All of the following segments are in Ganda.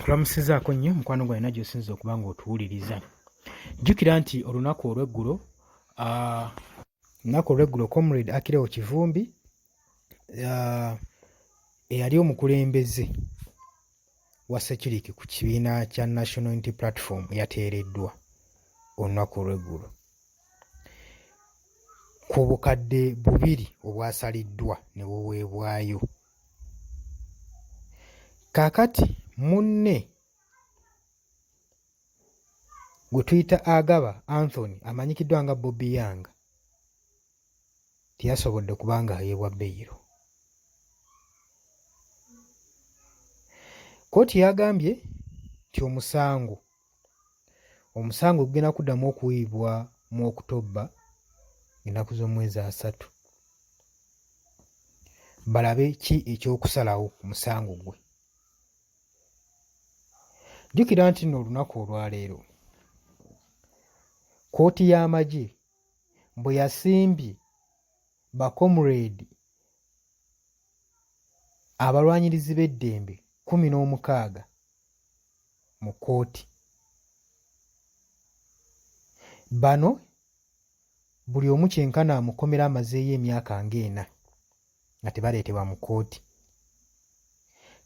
Tulamusizaako nnyo mukwano gwange najjo osinza okuba nga otuwuliriza. Jjukira nti olunaku olw'eggulo comrade Akirewo Kivumbi eyali omukulembeze wa security ku kibiina kya National Unity Platform yateereddwa olunaku olw'eggulo ku bukadde 2 obwasaliddwa ne buweebwayo. Kaakati munne gwe tuyita Agaba Anthony amanyikiddwa nga Bobby Yang teyasobodde kuba nga ayeebwa beyiro. Kkooti yagambye nti omusango gugenda kuddamu okuyiibwa mu Okutobba ennaku z'omwezi 3 balabe ki ekyokusalawo ku musango gwe. Jjukira nti nno olunaku olwaleero kkooti y'amagye bwe yasimbye bakomrade abalwanyirizi b'eddembe 16 mu kkooti. Bano buli omu kyenkana amukomera amazeeyo emyaka nga 4 nga tebaleetebwa mu kkooti.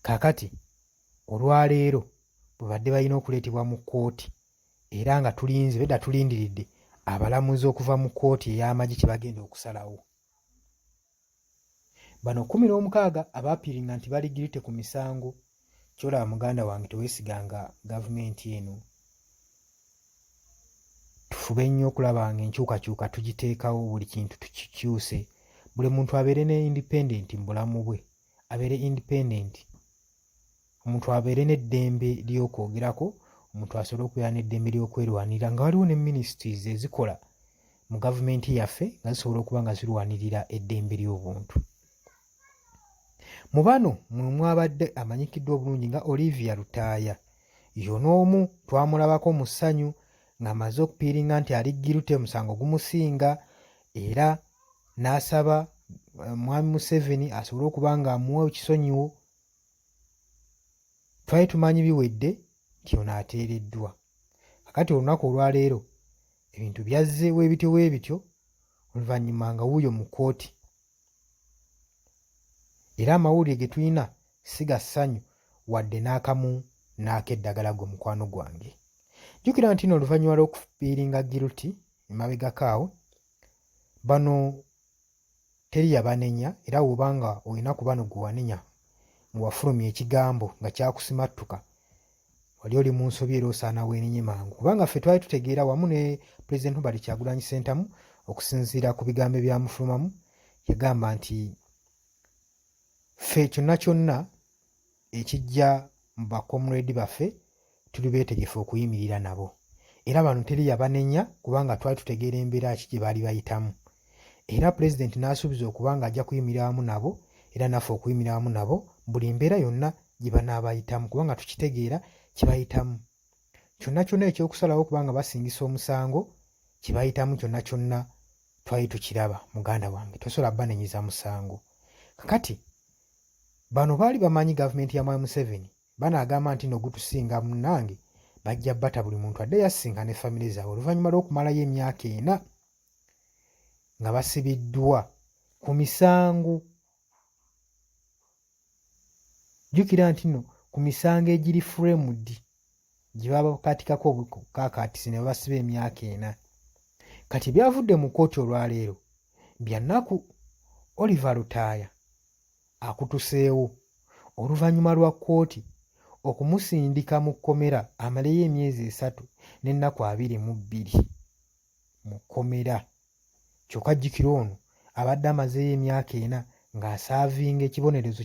Kaakati olwaleero bwe badde balina okuleetebwa mu kkooti era nga tulindiridde abalamuzi okuva mu kkooti ey'amagye kye bagenda okusalawo. Bano 16 abaapiiringa nti bali guilty ku misango. Kyolaba muganda wange teweesiganga gavumenti eno. Tufube nnyo okulaba nga enkyukakyuka tugiteekawo, buli kintu tukikyuse, buli muntu abeere ne independent mu bulamu bwe, abeere independent. Omuntu abeere n'eddembe ly'okwogerako, omuntu asobole okubeera n'eddembe ly'okwerwanirira nga waliwo ne ministries ezikola mu gavumenti yaffe nga zisobola okuba nga zirwanirira eddembe ly'obuntu. Mu bano mwe mwabadde amanyikiddwa obulungi nga Olivia Lutaaya. Y'onoomu twamulabako mu ssanyu ng'amaze okupiiringa nti ali guilty, omusango gumusinga, era n'asaba Mwami Museveni asobole okuba ng'amuwa ekisonyiwo. Twali tumanyi biwedde nti ono ateereddwa. Kakati olunaku olwaleero ebintu byazze weebityo oluvannyuma nga wuuyo mu kkooti. Era amawulire ge tulina si ga ssanyu wadde n'akamu n'ak'eddagala gwe mukwano gwange. Jjukira nti oluvannyuma lw'okupiiringa guilty emabegako awo, bano teri yabanenya, era bw'oba nga olina ku bano gwe wanenya ng'wafulumya ekigambo nga kyakusimattuka, wali oli mu nsobi era osaana weenenye mangu. Kubanga ffe twali tutegeera wamu ne Pulezidenti Robert Kyagulanyi Ssentamu okusinziira ku bigambo ebyamufulumamu, yagamba nti ffe kyonna ekijja mu bakomrade baffe tuli beetegefu okuyimirira nabo. Era bano teri yabanenya kubanga twali tutegeera embeera ki gye baali bayitamu. Era Pulezidenti n'asuubiza okuba nga ajja kuyimirira wamu nabo era naffe okuyimirira wamu nabo buli mbeera yonna gye banaabayitamu kubanga tukitegeera kye bayitamu. Kyonna ekyokusalawo kubanga basingisa omusango kye bayitamu kyonna twali tukiraba muganda wange, tosobola banenyeza musango. Kakati bano baali bamanyi gavumenti ya Mwami Museveni banaagamba nti no gutusinga munnange, bajja bata buli muntu adde yasinga ne famire zaabwe oluvannyuma lw'okumalayo emyaka 4 nga basibiddwa ku misango. Jjukira nti nno ku misango egiri framed gye baba bakatikako obukakaatisi ne babasiba emyaka 4. Kati byavudde mu kkooti olwaleero bya nnaku. Olivia Lutaaya akutuseewo oluvannyuma lwa kkooti okumusindika mu kkomera amaleyo emyezi 3 n'ennaku 22 mu kkomera. Kyokka jjukira ono abadde amazeeyo emyaka 4 ng'asaavinga ekibonerezo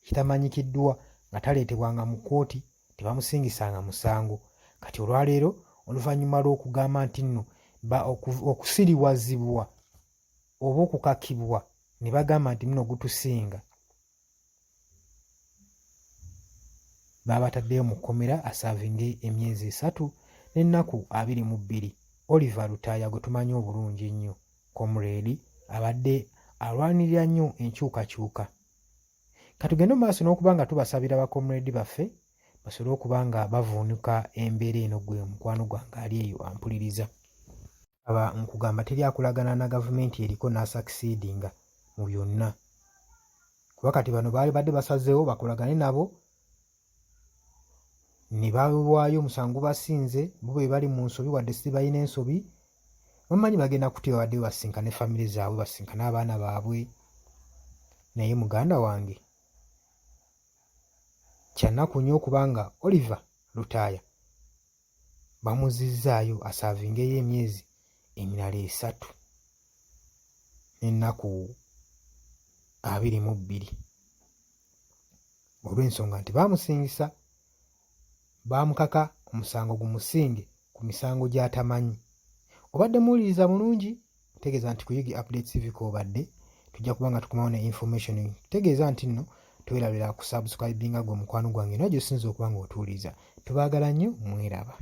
kitamanyikiddwa nga taleetebwanga mu kkooti, tebamusingisanga musango. Kati olwaleero oluvannyuma lw'okugamba nti nno okusiriwazibwa oba okukakibwa ne bagamba nti muno gutusinga, baabataddeyo mu kkomera asaavinge emyezi 3 n'ennaku 22. Olivia Lutaaya gwe tumanyi obulungi ennyo, comrade abadde alwanirira nnyo enkyukakyuka. Katugende mu maaso n'okuba nga tubasabira bakomrade baffe basobole okuba nga bavuunuka embeera eno gwe mukwano gwange ali eyo ampuliriza. Aba nkugamba teri akolagana na gavumenti eriko n'asakisidinga mu byonna, kuba kati bano baali badde basazeewo bakolagane nabo ne bawaayo omusango basinze bo bwe bali mu nsobi wadde si balina ensobi, bamanyi bagenda kutya badde basinkane famire zaabwe basinkane abaana baabwe. Naye muganda wange kyannaku nnyo okubanga Olivia Lutaaya bamuzizzaayo asaavingeyo emyezi emirala 3 n'ennaku 22 olw'ensonga nti baamusingisa, baamukaka omusango gumusinge ku misango gy'atamanyi. Obadde muwuliriza bulungi, tegeeza nti ku Yugi Updates TV kw'obadde, tujja kuba nga tukomawo ne information. Tegeeza nti nno twerabira ku subscribinga gwe mukwano gwange naye gy'osinza okuba ng'otuwuliriza. Tubaagala nnyo, mweraba.